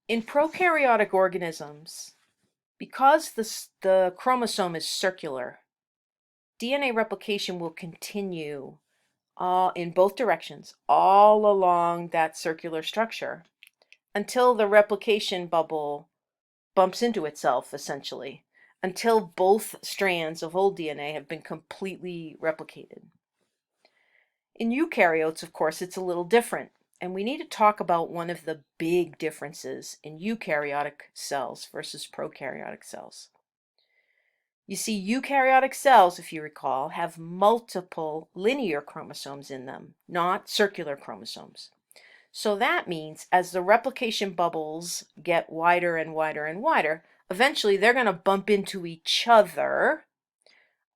In prokaryotic organisms, because the chromosome is circular, DNA replication will continue in both directions, all along that circular structure, until the replication bubble bumps into itself, essentially, until both strands of old DNA have been completely replicated. In eukaryotes, of course, it's a little different, and we need to talk about one of the big differences in eukaryotic cells versus prokaryotic cells. You see, eukaryotic cells, if you recall, have multiple linear chromosomes in them, not circular chromosomes. So that means as the replication bubbles get wider and wider and wider, eventually they're going to bump into each other,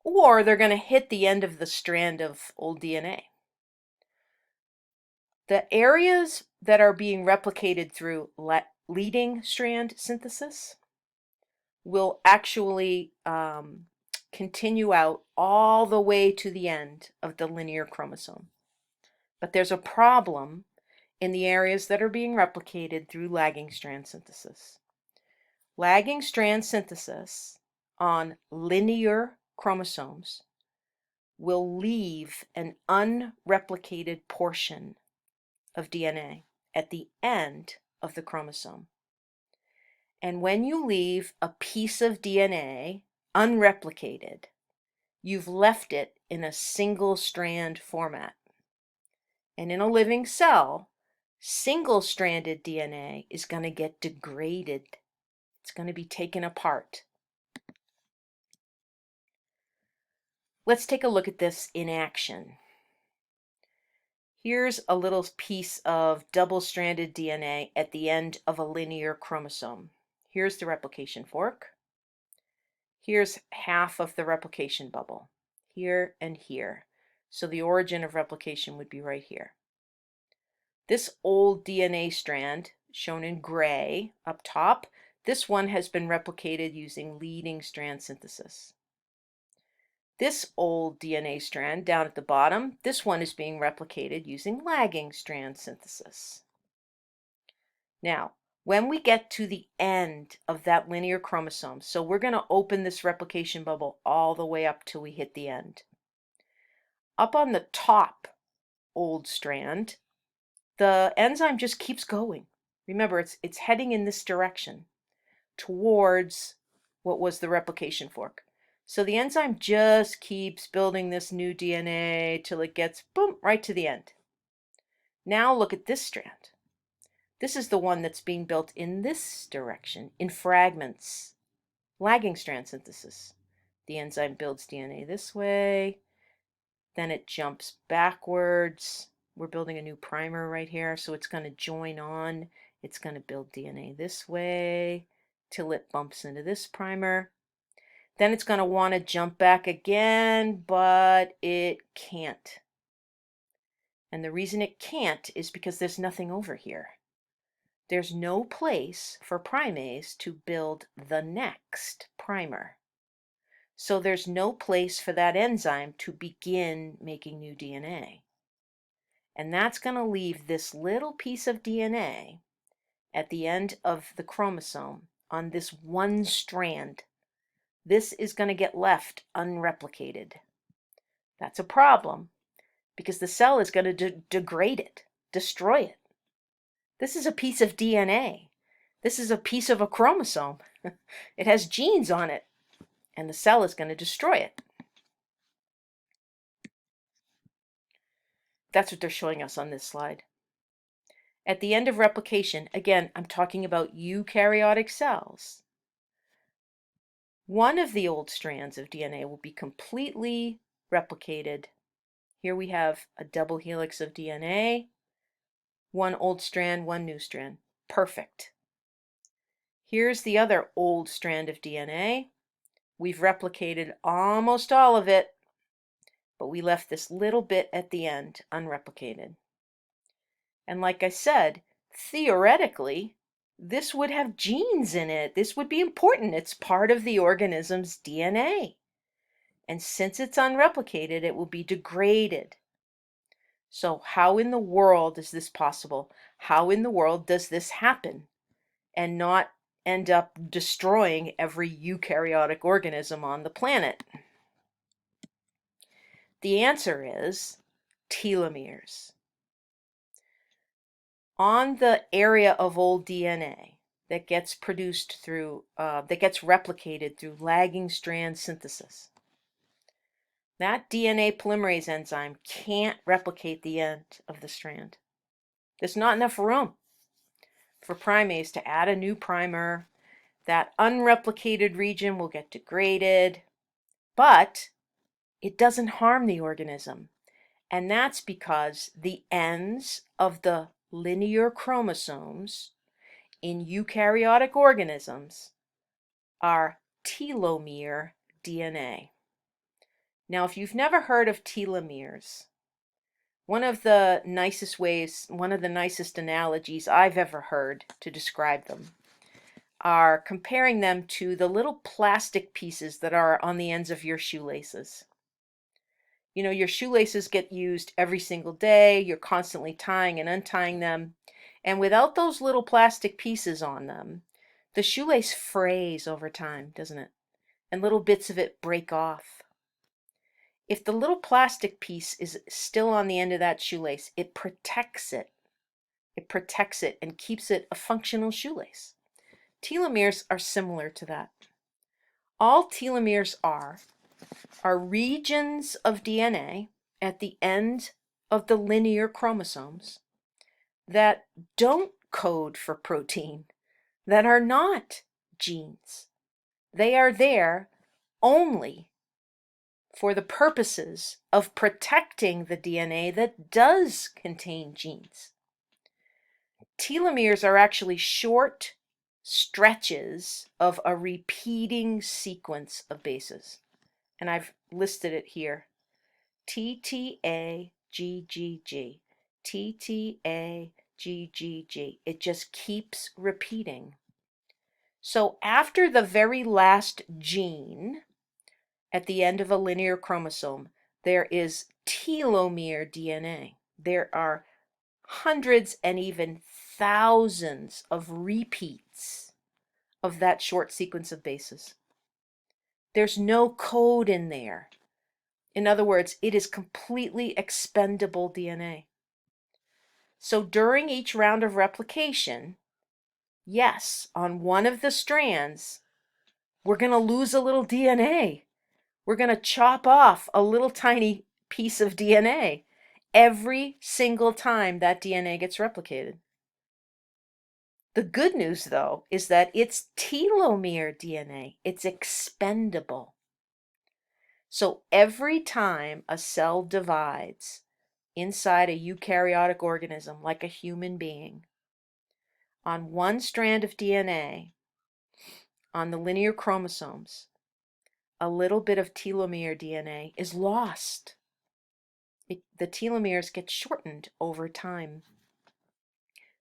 or they're going to hit the end of the strand of old DNA. The areas that are being replicated through leading strand synthesis will actually continue out all the way to the end of the linear chromosome. But there's a problem in the areas that are being replicated through lagging strand synthesis. Lagging strand synthesis on linear chromosomes will leave an unreplicated portion of DNA at the end of the chromosome. And when you leave a piece of DNA unreplicated, you've left it in a single strand format. And in a living cell, single-stranded DNA is going to get degraded. It's going to be taken apart. Let's take a look at this in action. Here's a little piece of double-stranded DNA at the end of a linear chromosome. Here's the replication fork. Here's half of the replication bubble, here and here. So the origin of replication would be right here. This old DNA strand, shown in gray up top, this one has been replicated using leading strand synthesis. This old DNA strand down at the bottom, this one is being replicated using lagging strand synthesis. Now, when we get to the end of that linear chromosome, so we're going to open this replication bubble all the way up till we hit the end. Up on the top old strand, the enzyme just keeps going. Remember, it's heading in this direction towards what was the replication fork. So the enzyme just keeps building this new DNA till it gets, boom, right to the end. Now look at this strand. This is the one that's being built in this direction, in fragments, lagging strand synthesis. The enzyme builds DNA this way, then it jumps backwards. We're building a new primer right here, so it's going to join on. It's going to build DNA this way till it bumps into this primer. Then it's going to want to jump back again, but it can't. And the reason it can't is because there's nothing over here. There's no place for primase to build the next primer. So there's no place for that enzyme to begin making new DNA. And that's going to leave this little piece of DNA at the end of the chromosome on this one strand. This is going to get left unreplicated. That's a problem because the cell is going to degrade it, destroy it. This is a piece of DNA. This is a piece of a chromosome. It has genes on it, and the cell is going to destroy it. That's what they're showing us on this slide. At the end of replication, again, I'm talking about eukaryotic cells. One of the old strands of DNA will be completely replicated. Here we have a double helix of DNA, one old strand, one new strand. Perfect. Here's the other old strand of DNA. We've replicated almost all of it, but we left this little bit at the end unreplicated. And like I said, theoretically, this would have genes in it. This would be important. It's part of the organism's DNA. And since it's unreplicated, it will be degraded. So how in the world is this possible? How in the world does this happen? and not end up destroying every eukaryotic organism on the planet? The answer is telomeres. On the area of old DNA that gets produced through, that gets replicated through lagging strand synthesis, that DNA polymerase enzyme can't replicate the end of the strand. There's not enough room for primase to add a new primer. That unreplicated region will get degraded, but it doesn't harm the organism. And that's because the ends of the linear chromosomes in eukaryotic organisms are telomere DNA. Now, if you've never heard of telomeres, one of the nicest analogies I've ever heard to describe them are comparing them to the little plastic pieces that are on the ends of your shoelaces. You know, your shoelaces get used every single day. You're constantly tying and untying them. And without those little plastic pieces on them, the shoelace frays over time, doesn't it? And little bits of it break off. If the little plastic piece is still on the end of that shoelace, it protects it. It protects it and keeps it a functional shoelace. Telomeres are similar to that. All telomeres are regions of DNA at the end of the linear chromosomes that don't code for protein, that are not genes. They are there only for the purposes of protecting the DNA that does contain genes. Telomeres are actually short stretches of a repeating sequence of bases. And I've listed it here. TTAGGG, TTAGGG. It just keeps repeating. So after the very last gene at the end of a linear chromosome, there is telomere DNA. There are hundreds and even thousands of repeats of that short sequence of bases. There's no code in there. In other words, it is completely expendable DNA. So during each round of replication, yes, on one of the strands, we're going to lose a little DNA. We're going to chop off a little tiny piece of DNA every single time that DNA gets replicated. The good news, though, is that it's telomere DNA. It's expendable. So every time a cell divides inside a eukaryotic organism, like a human being, on one strand of DNA, on the linear chromosomes, a little bit of telomere DNA is lost. The telomeres get shortened over time.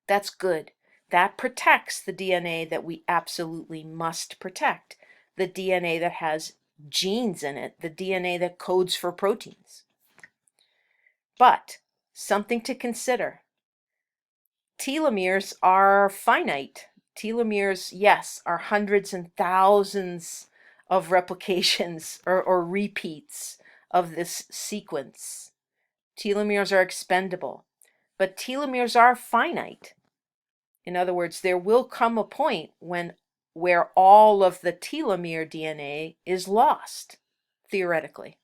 That's good. That protects the DNA that we absolutely must protect, the DNA that has genes in it, the DNA that codes for proteins. But something to consider. Telomeres are finite. Telomeres, yes, are hundreds and thousands of replications or repeats of this sequence. Telomeres are expendable, but telomeres are finite. In other words, there will come a point where all of the telomere DNA is lost, theoretically.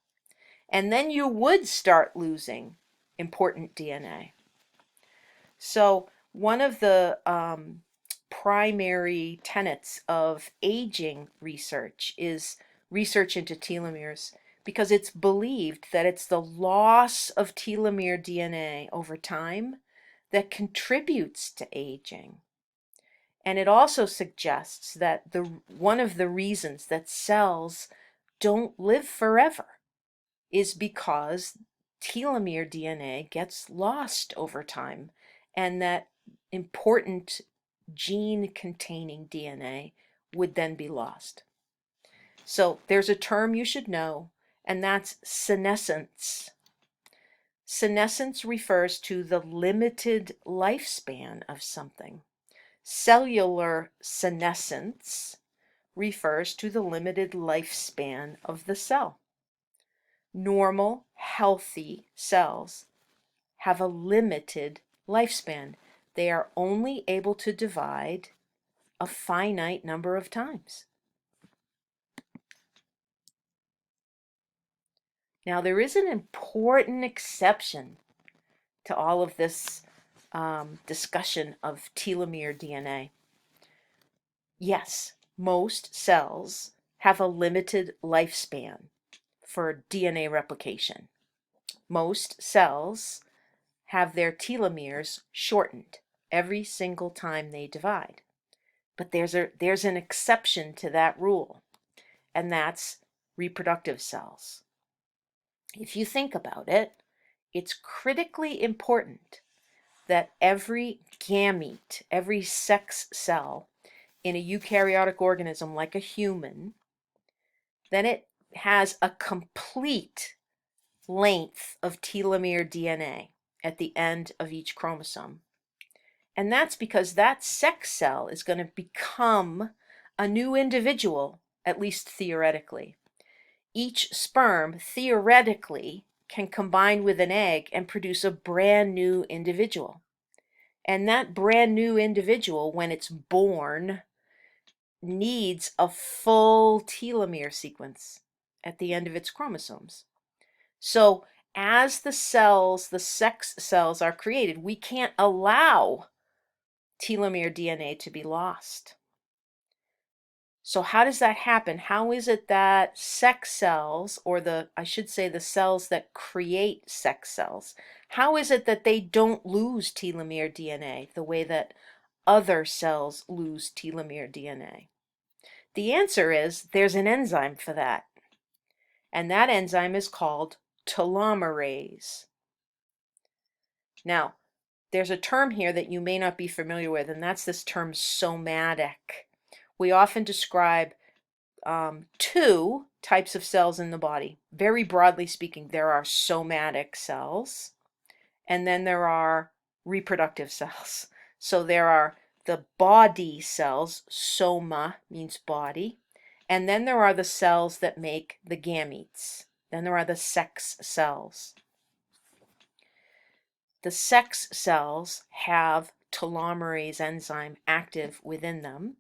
And then you would start losing important DNA. So one of the primary tenets of aging research is research into telomeres, because it's believed that it's the loss of telomere DNA over time that contributes to aging. And it also suggests that one of the reasons that cells don't live forever is because telomere DNA gets lost over time, and that important gene-containing DNA would then be lost. So there's a term you should know, and that's senescence. Senescence refers to the limited lifespan of something. Cellular senescence refers to the limited lifespan of the cell. Normal, healthy cells have a limited lifespan. They are only able to divide a finite number of times. Now, there is an important exception to all of this discussion of telomere DNA. Yes, most cells have a limited lifespan for DNA replication. Most cells have their telomeres shortened every single time they divide. But there's an exception to that rule, and that's reproductive cells. If you think about it, it's critically important that every gamete, every sex cell in a eukaryotic organism like a human, then it has a complete length of telomere DNA at the end of each chromosome. And that's because that sex cell is going to become a new individual, at least theoretically. Each sperm, theoretically, can combine with an egg and produce a brand new individual. And that brand new individual, when it's born, needs a full telomere sequence at the end of its chromosomes. So as the cells, the sex cells are created, we can't allow telomere DNA to be lost. So how does that happen? How is it that sex cells, or I should say the cells that create sex cells, how is it that they don't lose telomere DNA the way that other cells lose telomere DNA? The answer is there's an enzyme for that. And that enzyme is called telomerase. Now, there's a term here that you may not be familiar with, and that's this term somatic. We often describe two types of cells in the body. Very broadly speaking, there are somatic cells, and then there are reproductive cells. So there are the body cells, soma means body, and then there are the cells that make the gametes. Then there are the sex cells. The sex cells have telomerase enzyme active within them,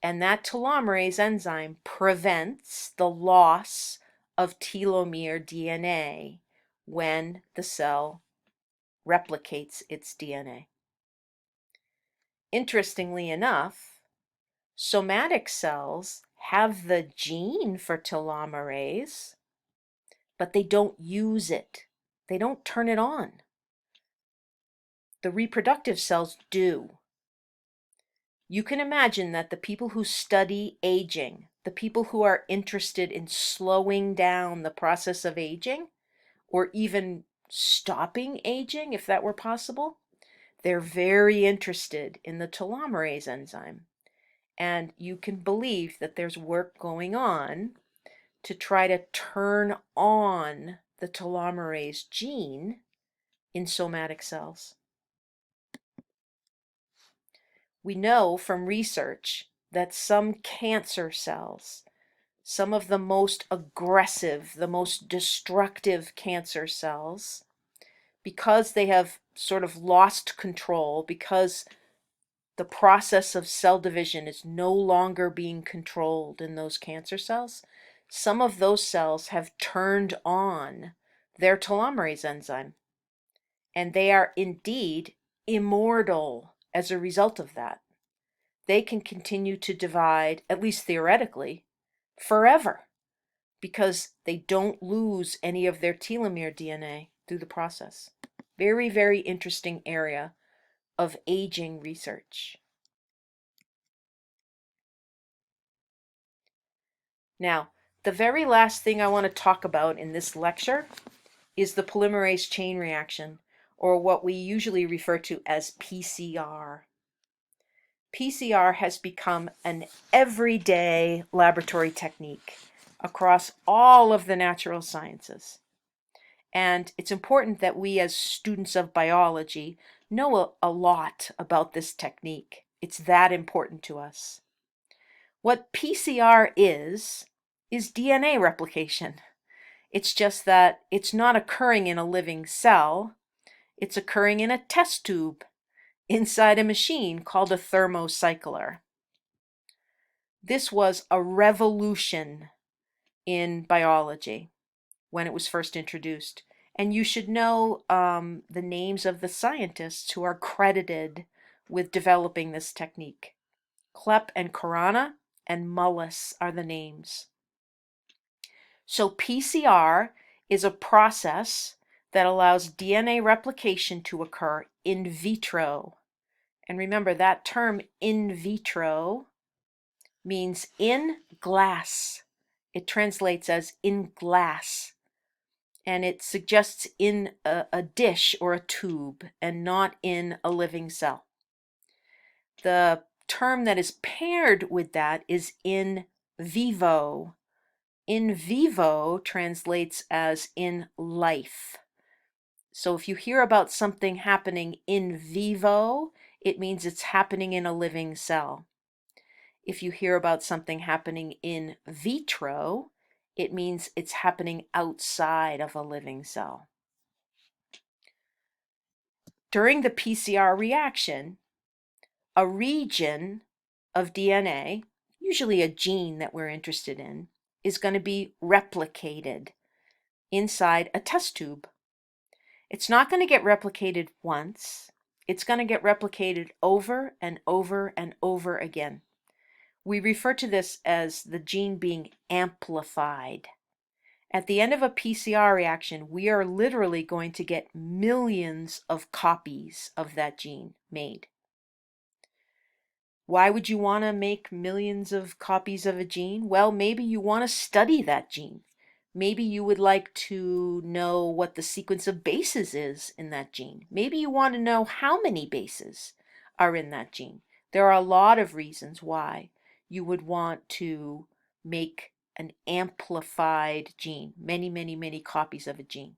and that telomerase enzyme prevents the loss of telomere DNA when the cell replicates its DNA. Interestingly enough, somatic cells have the gene for telomerase, but they don't use it. They don't turn it on. The reproductive cells do. You can imagine that the people who study aging, the people who are interested in slowing down the process of aging, or even stopping aging if that were possible, they're very interested in the telomerase enzyme. And you can believe that there's work going on to try to turn on the telomerase gene in somatic cells. We know from research that some cancer cells, some of the most aggressive, the most destructive cancer cells, because they have sort of lost control, because the process of cell division is no longer being controlled in those cancer cells, some of those cells have turned on their telomerase enzyme. And they are indeed immortal as a result of that. They can continue to divide, at least theoretically, forever, because they don't lose any of their telomere DNA through the process. Very, very interesting area of aging research. Now, the very last thing I want to talk about in this lecture is the polymerase chain reaction, or what we usually refer to as PCR. PCR has become an everyday laboratory technique across all of the natural sciences. And it's important that we as students of biology know a lot about this technique. It's that important to us. What PCR is DNA replication. It's just that it's not occurring in a living cell. It's occurring in a test tube inside a machine called a Thermo Cycler. This was a revolution in biology when it was first introduced. And you should know the names of the scientists who are credited with developing this technique. Klepp and Khorana and Mullis are the names. So PCR is a process that allows DNA replication to occur in vitro. And remember, that term in vitro means in glass. It translates as in glass. And it suggests in a dish or a tube and not in a living cell. The term that is paired with that is in vivo. In vivo translates as in life. So if you hear about something happening in vivo, it means it's happening in a living cell. If you hear about something happening in vitro, it means it's happening outside of a living cell. During the PCR reaction, a region of DNA, usually a gene that we're interested in, is going to be replicated inside a test tube. It's not going to get replicated once. It's going to get replicated over and over and over again. We refer to this as the gene being amplified. At the end of a PCR reaction, we are literally going to get millions of copies of that gene made. Why would you want to make millions of copies of a gene? Well, maybe you want to study that gene. Maybe you would like to know what the sequence of bases is in that gene. Maybe you want to know how many bases are in that gene. There are a lot of reasons why you would want to make an amplified gene, many copies of a gene.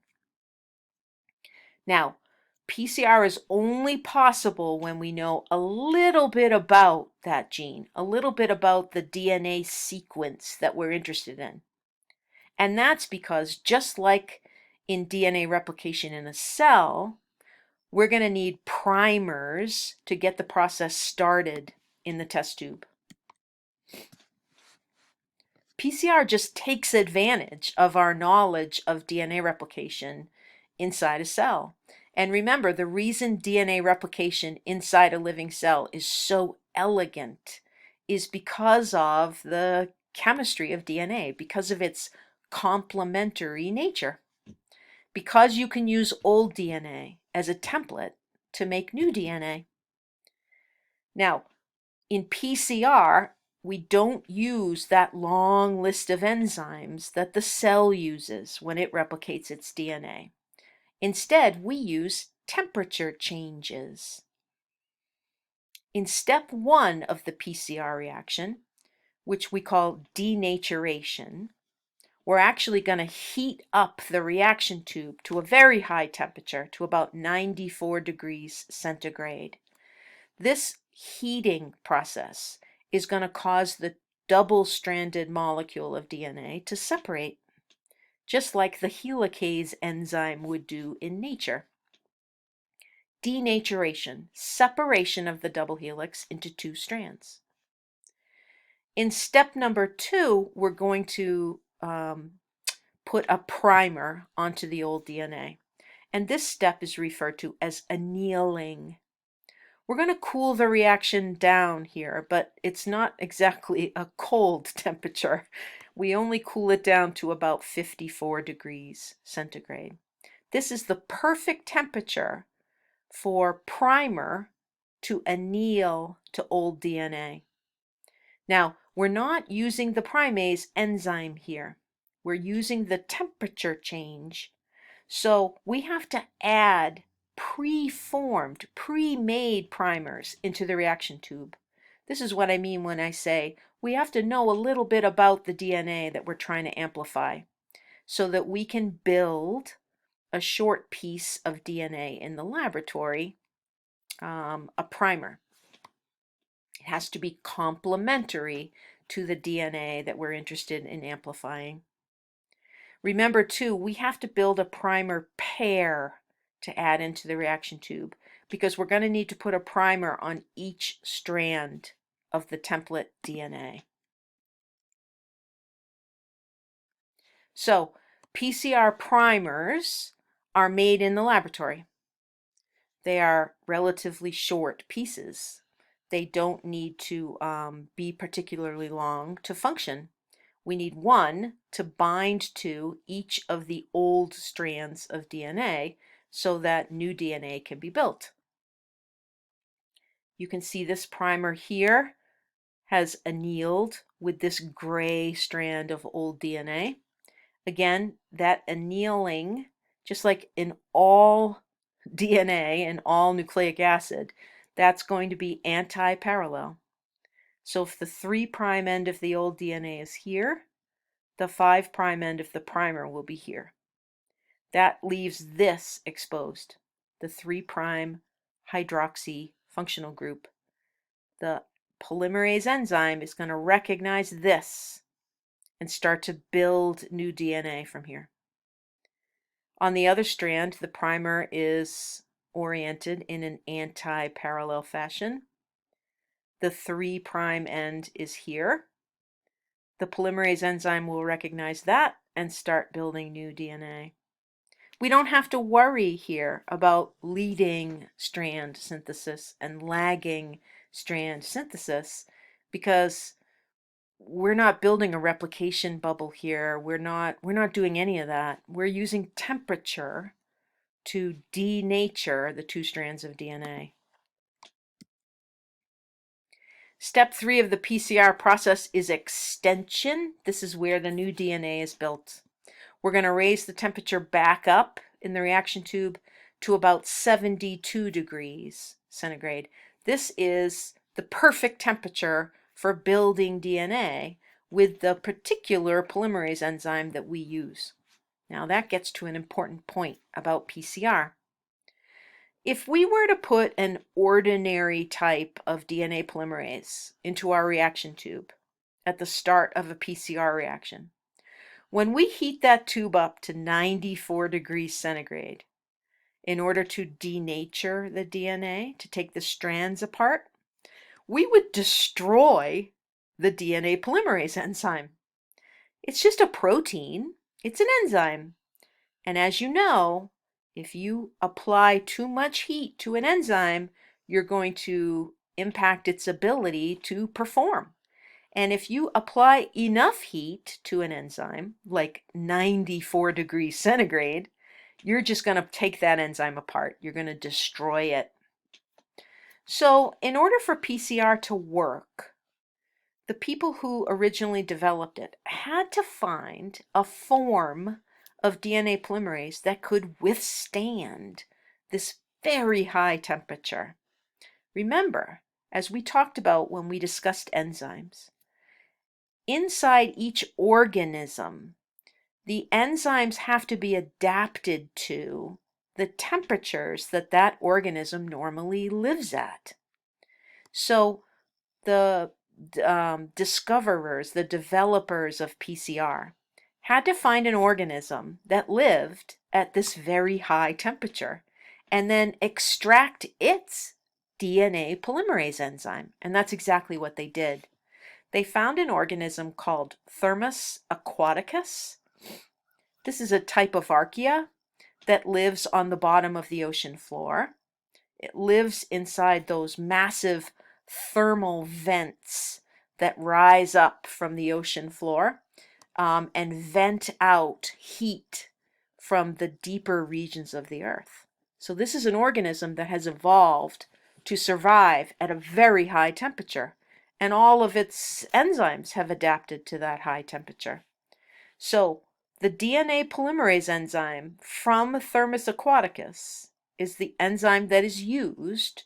Now, PCR is only possible when we know a little bit about that gene, a little bit about the DNA sequence that we're interested in. And that's because just like in DNA replication in a cell, we're going to need primers to get the process started in the test tube. PCR just takes advantage of our knowledge of DNA replication inside a cell. And remember, the reason DNA replication inside a living cell is so elegant is because of the chemistry of DNA, because of its complementary nature. Because you can use old DNA as a template to make new DNA. Now, in PCR, we don't use that long list of enzymes that the cell uses when it replicates its DNA. Instead, we use temperature changes. In step 1 of the PCR reaction, which we call denaturation, we're actually going to heat up the reaction tube to a very high temperature, to about 94 degrees centigrade. This heating process is going to cause the double-stranded molecule of DNA to separate, just like the helicase enzyme would do in nature. Denaturation, separation of the double helix into 2 strands. In step number 2, we're going to put a primer onto the old DNA. And this step is referred to as annealing. We're going to cool the reaction down here, but it's not exactly a cold temperature. We only cool it down to about 54 degrees centigrade. This is the perfect temperature for primer to anneal to old DNA. Now, we're not using the primase enzyme here. We're using the temperature change. So we have to add pre-formed, pre-made primers into the reaction tube. This is what I mean when I say we have to know a little bit about the DNA that we're trying to amplify so that we can build a short piece of DNA in the laboratory, a primer. It has to be complementary to the DNA that we're interested in amplifying. Remember too, we have to build a primer pair to add into the reaction tube because we're going to need to put a primer on each strand of the template DNA. So PCR primers are made in the laboratory. They are relatively short pieces. They don't need to be particularly long to function. We need one to bind to each of the old strands of DNA so that new DNA can be built. You can see this primer here has annealed with this gray strand of old DNA. Again, that annealing, just like in all DNA and all nucleic acid, that's going to be anti-parallel. So if the 3' end of the old DNA is here, the 5' end of the primer will be here. That leaves this exposed, the 3' hydroxy functional group. The polymerase enzyme is going to recognize this and start to build new DNA from here. On the other strand, the primer is oriented in an anti-parallel fashion. The 3' end is here. The polymerase enzyme will recognize that and start building new DNA. We don't have to worry here about leading strand synthesis and lagging strand synthesis because we're not building a replication bubble here. We're not doing any of that. We're using temperature to denature the 2 strands of DNA. Step 3 of the PCR process is extension. This is where the new DNA is built. We're going to raise the temperature back up in the reaction tube to about 72 degrees centigrade. This is the perfect temperature for building DNA with the particular polymerase enzyme that we use. Now that gets to an important point about PCR. If we were to put an ordinary type of DNA polymerase into our reaction tube at the start of a PCR reaction, when we heat that tube up to 94 degrees centigrade in order to denature the DNA, to take the strands apart, we would destroy the DNA polymerase enzyme. It's just a protein. It's an enzyme. And as you know, if you apply too much heat to an enzyme, you're going to impact its ability to perform. And if you apply enough heat to an enzyme, like 94 degrees centigrade, you're just going to take that enzyme apart. You're going to destroy it. So in order for PCR to work, the people who originally developed it had to find a form of DNA polymerase that could withstand this very high temperature. Remember, as we talked about when we discussed enzymes, inside each organism, the enzymes have to be adapted to the temperatures that that organism normally lives at. So the discoverers, the developers of PCR, had to find an organism that lived at this very high temperature and then extract its DNA polymerase enzyme. And that's exactly what they did. They found an organism called Thermo aquaticus. This is a type of archaea that lives on the bottom of the ocean floor. It lives inside those massive thermal vents that rise up from the ocean floor and vent out heat from the deeper regions of the earth. So this is an organism that has evolved to survive at a very high temperature, and all of its enzymes have adapted to that high temperature. So the DNA polymerase enzyme from Thermo aquaticus is the enzyme that is used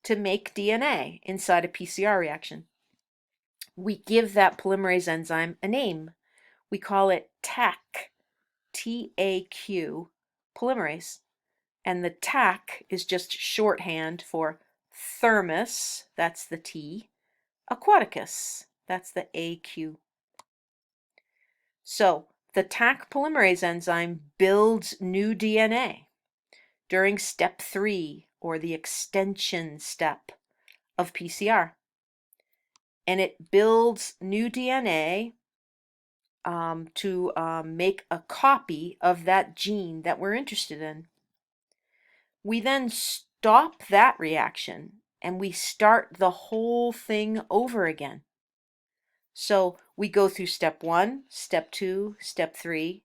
to make DNA inside a PCR reaction. We give that polymerase enzyme a name. We call it TAQ, T-A-Q, polymerase. And the TAQ is just shorthand for thermos, that's the T, aquaticus. That's the AQ. So the Taq polymerase enzyme builds new DNA during step 3, or the extension step of PCR. And it builds new DNA to make a copy of that gene that we're interested in. We then stop that reaction and we start the whole thing over again. So we go through step 1, step 2, step 3,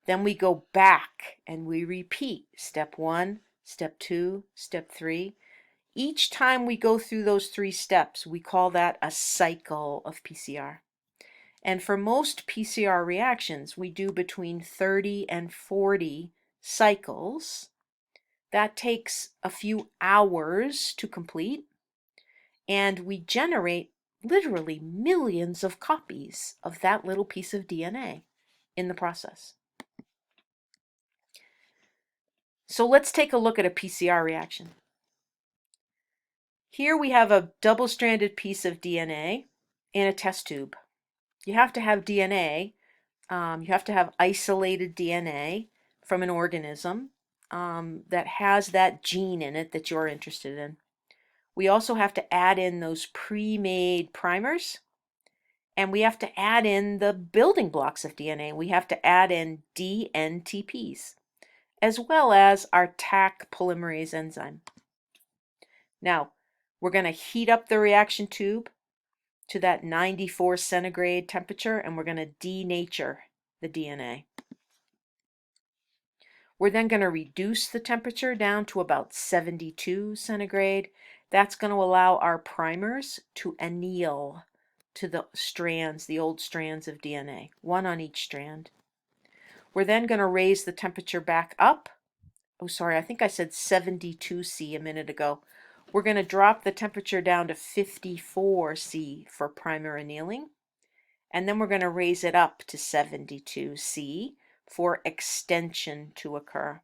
then we go back and we repeat step 1, step 2, step 3. Each time we go through those 3 steps, we call that a cycle of PCR. And for most PCR reactions, we do between 30 and 40 cycles. That takes a few hours to complete, and we generate literally millions of copies of that little piece of DNA in the process. So let's take a look at a PCR reaction. Here we have a double-stranded piece of DNA in a test tube. You have to have DNA, you have to have isolated DNA from an organism that has that gene in it that you're interested in. We also have to add in those pre-made primers, and we have to add in the building blocks of DNA. We have to add in dNTPs, as well as our Taq polymerase enzyme. Now, we're going to heat up the reaction tube to that 94 centigrade temperature, and we're going to denature the DNA. We're then going to reduce the temperature down to about 72 centigrade. That's going to allow our primers to anneal to the strands, the old strands of DNA, one on each strand. We're then going to raise the temperature back up. Oh, sorry, I think I said 72 C a minute ago. We're going to drop the temperature down to 54 C for primer annealing. And then we're going to raise it up to 72 C for extension to occur.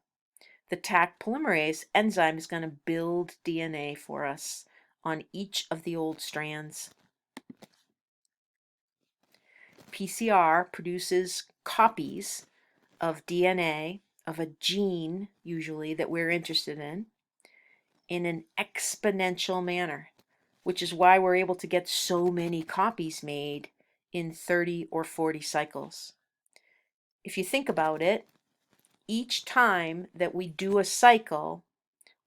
The Taq polymerase enzyme is going to build DNA for us on each of the old strands. PCR produces copies of DNA of a gene, usually, that we're interested in an exponential manner, which is why we're able to get so many copies made in 30 or 40 cycles. If you think about it, each time that we do a cycle,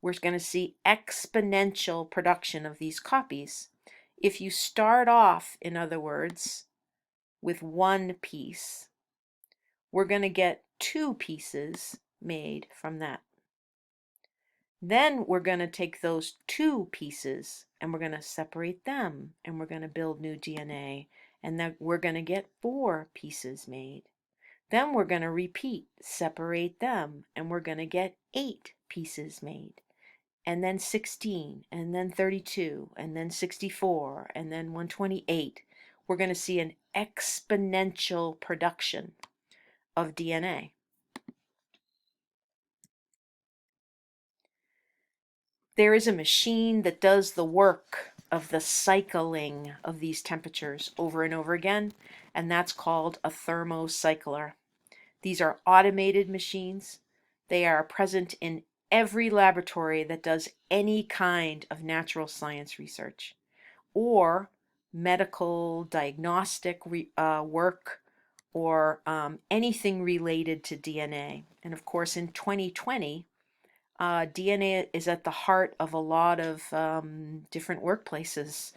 we're going to see exponential production of these copies. If you start off, in other words, with one piece, we're going to get 2 pieces made from that. Then we're going to take those 2 pieces and we're going to separate them and we're going to build new DNA, and then we're going to get 4 pieces made. Then we're going to repeat, separate them, and we're going to get 8 pieces made, and then 16, and then 32, and then 64, and then 128. We're going to see an exponential production of DNA. There is a machine that does the work of the cycling of these temperatures over and over again, and that's called a Thermo Cycler. These are automated machines. They are present in every laboratory that does any kind of natural science research or medical diagnostic work, or anything related to DNA. And of course, in 2020, DNA is at the heart of a lot of different workplaces.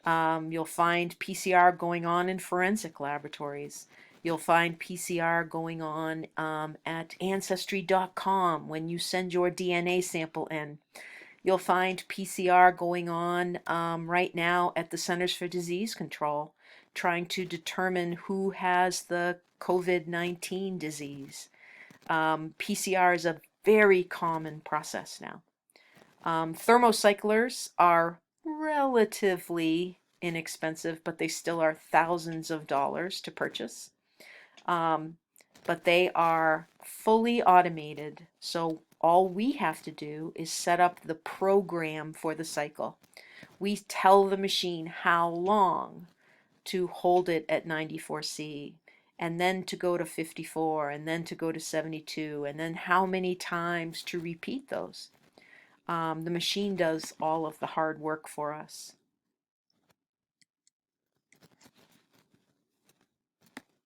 You'll find PCR going on in forensic laboratories. You'll find PCR going on at Ancestry.com when you send your DNA sample in. You'll find PCR going on right now at the Centers for Disease Control, trying to determine who has the COVID-19 disease. PCR is a very common process now. Thermo Cyclers are relatively inexpensive, but they still are thousands of dollars to purchase. But they are fully automated, so all we have to do is set up the program for the cycle. We tell the machine how long to hold it at 94C, and then to go to 54, and then to go to 72, and then how many times to repeat those. The machine does all of the hard work for us.